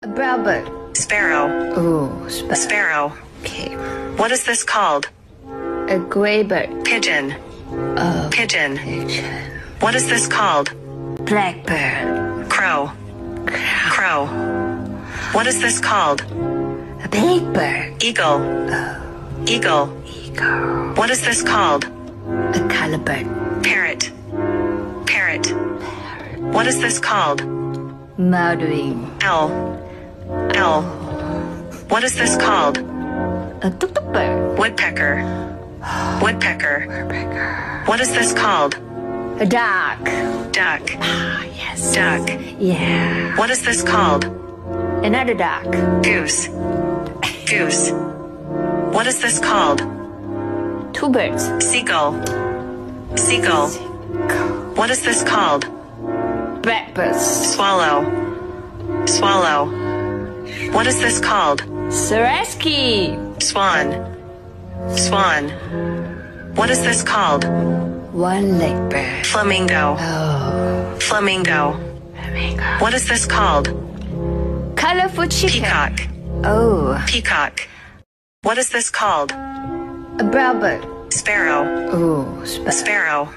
A brown bird. Sparrow. Ooh, Sparrow. Okay. What is this called? A gray bird. Pigeon. Pigeon. Pigeon. What is this called? Blackbird. Crow. Crow. What is this called? A big bird. Eagle. Eagle. Eagle. What is this called? A color bird. Parrot. Parrot. What is this called? Murdering. Owl. Owl. What is this called? A tuk-tuk bird. Woodpecker. Woodpecker. Woodpecker. What is this called? A duck. Duck. Ah, yes. Duck. Yeah. What is this called? Another duck. Goose. Goose. What is this called? Two birds. Seagull. Seagull. What is this called? Breakfast. Swallow. Swallow. What is this called? Swarovski. Swan. Swan. What is this called? One-legged bird. Flamingo. Oh. Flamingo. Flamingo. What is this called? Colorful chicken. Peacock. Oh. Peacock. What is this called? A brown bird. Sparrow. Oh, Sparrow.